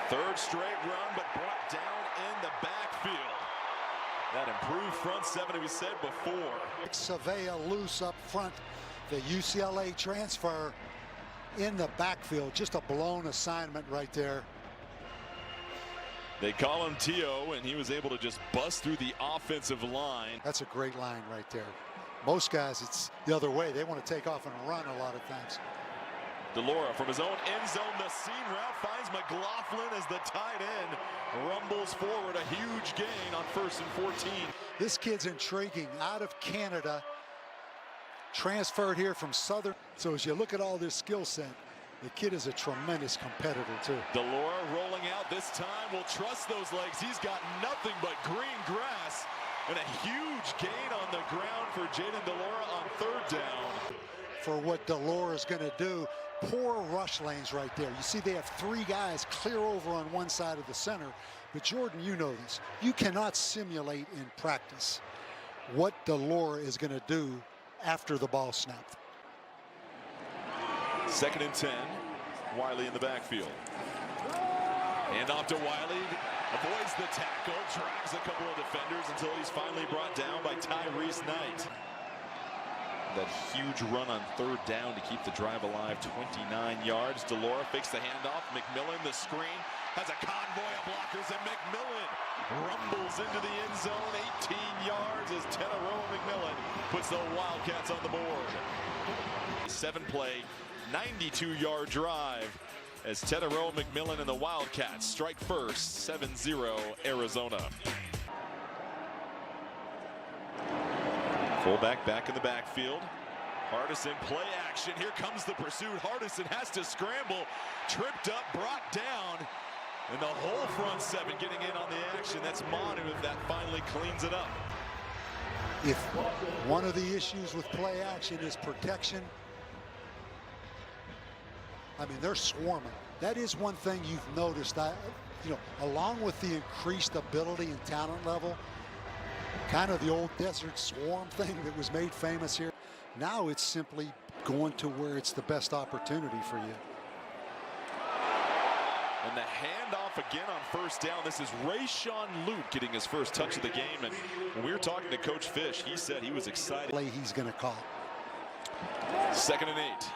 Third straight run, but brought down in the backfield. That improved front seven we said before. Savea loose up front. The UCLA transfer in the backfield. Just a blown assignment right there. They call him T.O., and he was able to just bust through the offensive line. That's a great line right there. Most guys, it's the other way. They want to take off and run a lot of times. De Laura from his own end zone, the seam route finds McLaughlin as the tight end rumbles forward. A huge gain on 1st and 14. This kid's intriguing. Out of Canada, transferred here from Southern. So as you look at all this skill set, the kid is a tremendous competitor too. De Laura rolling out this time will trust those legs. He's got nothing but green grass, and a huge gain on the ground for Jayden de Laura on 3rd down. For what de Laura is going to do, poor rush lanes right there. You see they have 3 guys clear over on one side of the center. But Jordan, you know this. You cannot simulate in practice what de Laura is going to do after the ball snapped. 2nd and 10. Wiley in the backfield. Hand off to Wiley. Avoids the tackle. Drags a couple of defenders until he's finally brought down by Tyrese Knight. That huge run on 3rd down to keep the drive alive. 29 yards. De Laura fakes the handoff. McMillan, the screen. Has a convoy of blockers, and McMillan rumbles into the end zone. 18 yards as Teteroa McMillan puts the Wildcats on the board. 7-play, 92-yard drive as Teteroa McMillan and the Wildcats strike first. 7-0 Arizona. Fullback back in the backfield. Hardison play action. Here comes the pursuit. Hardison has to scramble. Tripped up, brought down. And the whole front seven getting in on the action. That's Manu that finally cleans it up. If one of the issues with play action is protection, I mean, they're swarming. That is one thing you've noticed. Along with the increased ability and talent level, kind of the old Desert Swarm thing that was made famous here. Now it's simply going to where it's the best opportunity for you. And the handoff again on 1st down. This is Rayshawn Luke getting his first touch of the game. And when we were talking to Coach Fish, he said he was excited. Play he's going to call. 2nd and 8.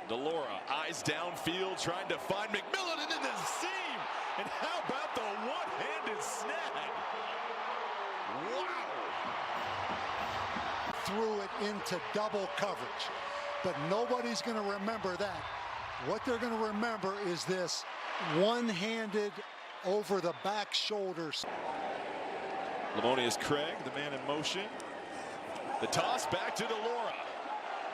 De Laura eyes downfield trying to find McMillan into the seam. And how about the one-handed snag? Wow. Threw it into double coverage. But nobody's going to remember that. What they're going to remember is this one-handed over the back shoulders. Lamonius Craig, the man in motion. The toss back to De Laura.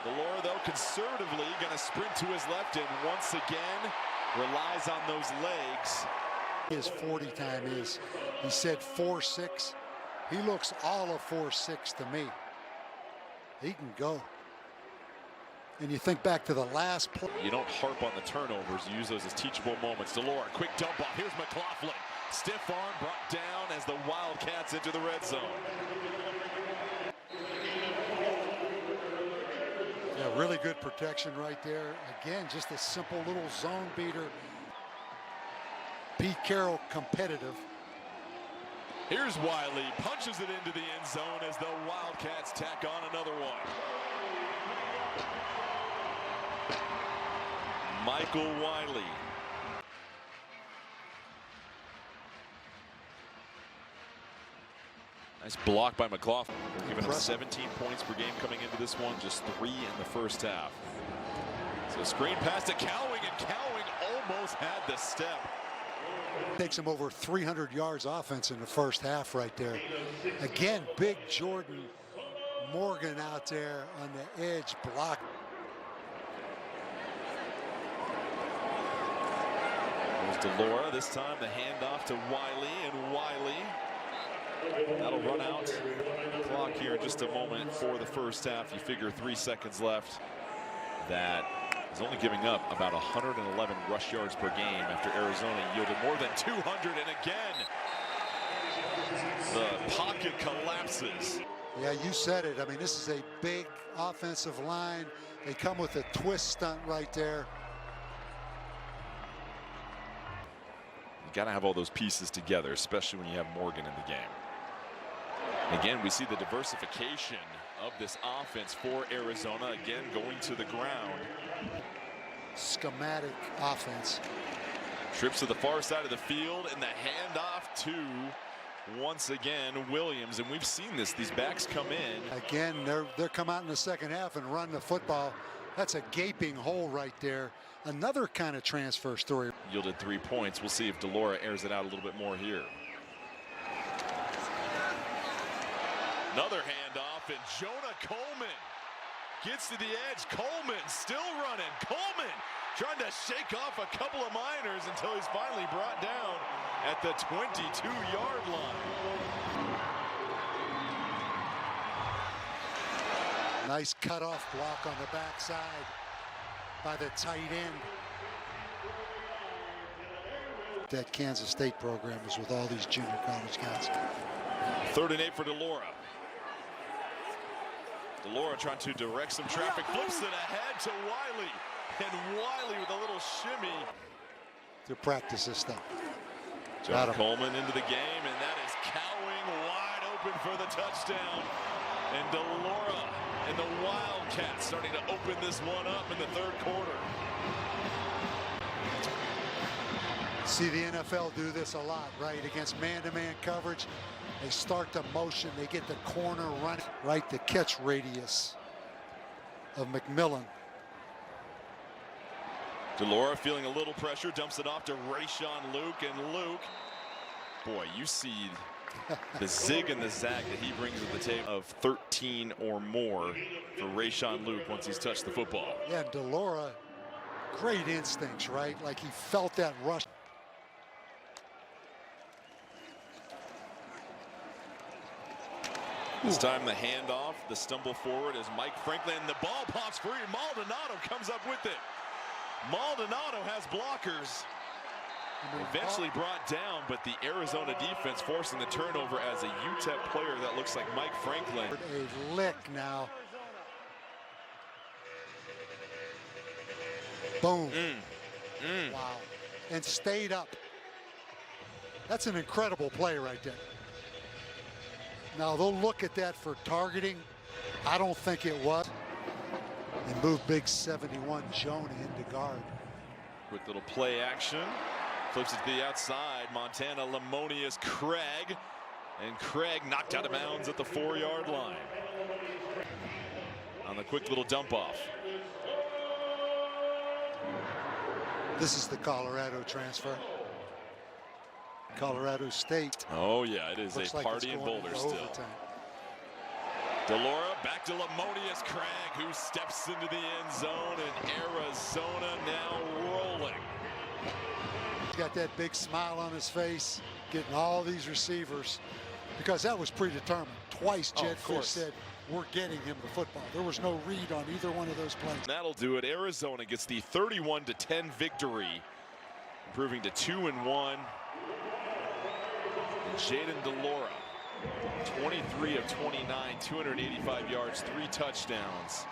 De Laura, though, conservatively going to sprint to his left and once again relies on those legs. His 40 time is, he said 4.6. He looks all of 4.6 to me. He can go. And you think back to the last play. You don't harp on the turnovers. You use those as teachable moments. De Laura, quick dump off. Here's McLaughlin. Stiff arm brought down as the Wildcats into the red zone. Yeah, really good protection right there. Again, just a simple little zone beater. Pete Carroll competitive. Here's Wiley, punches it into the end zone as the Wildcats tack on another one. Michael Wiley. Nice block by McLaughlin. Giving him 17 points per game coming into this one, just 3 in the 1st half. So screen pass to Cowing, and Cowing almost had the step. Takes him over 300 yards offense in the 1st half right there. Again, big Jordan Morgan out there on the edge block. There's De Laura, this time the handoff to Wiley, and Wiley, that'll run out the clock here in just a moment for the 1st half. You figure 3 seconds left. That is only giving up about 111 rush yards per game after Arizona yielded more than 200. And again, the pocket collapses. Yeah, you said it. I mean, this is a big offensive line. They come with a twist stunt right there. You got to have all those pieces together, especially when you have Morgan in the game. Again, we see the diversification of this offense for Arizona. Again, going to the ground. Schematic offense. Trips to the far side of the field, and the handoff to, once again, Williams. And we've seen this. These backs come in. Again, they're come out in the second half and run the football. That's a gaping hole right there. Another kind of transfer story. Yielded 3 points. We'll see if de Laura airs it out a little bit more here. Another handoff, and Jonah Coleman gets to the edge. Coleman still running. Coleman trying to shake off a couple of minors until he's finally brought down at the 22-yard line. Nice cutoff block on the backside by the tight end. That Kansas State program is with all these junior college guys. 3rd and 8 for de Laura. De Laura trying to direct some traffic, flips it ahead to Wiley. And Wiley with a little shimmy. To practice this stuff. John Coleman into the game, and that is Cowing wide open for the touchdown. And de Laura and the Wildcats starting to open this one up in the 3rd quarter. See the NFL do this a lot, right? Against man-to-man coverage. They start to motion, they get the corner running, right? The catch radius of McMillan. De Laura feeling a little pressure, dumps it off to Rayshon Luke, and Luke, boy, you see the zig and the zag that he brings to the table of 13 or more for Rayshon Luke once he's touched the football. Yeah, de Laura, great instincts, right? Like he felt that rush. This time the handoff, the stumble forward is Mike Franklin. The ball pops free. Maldonado comes up with it. Maldonado has blockers. Eventually brought down, but the Arizona defense forcing the turnover as a UTEP player that looks like Mike Franklin. A lick now. Boom. Wow. And stayed up. That's an incredible play right there. Now they'll look at that for targeting. I don't think it was. And move big 71 Jonah into guard. Quick little play action. Flips it to the outside. Montana Lemonius Craig. And Craig knocked out of bounds at the 4-yard line. On the quick little dump off. This is the Colorado transfer. Colorado State. Oh yeah, it is Looks a like party in Boulder still. Overtime. De Laura back to Lemonius Craig, who steps into the end zone, and Arizona now rolling. He's got that big smile on his face, getting all these receivers, because that was predetermined. Twice Jed Fish said, we're getting him the football. There was no read on either one of those plays. That'll do it. Arizona gets the 31-10 victory, improving to 2-1. Jayden de Laura, 23 of 29, 285 yards, 3 touchdowns.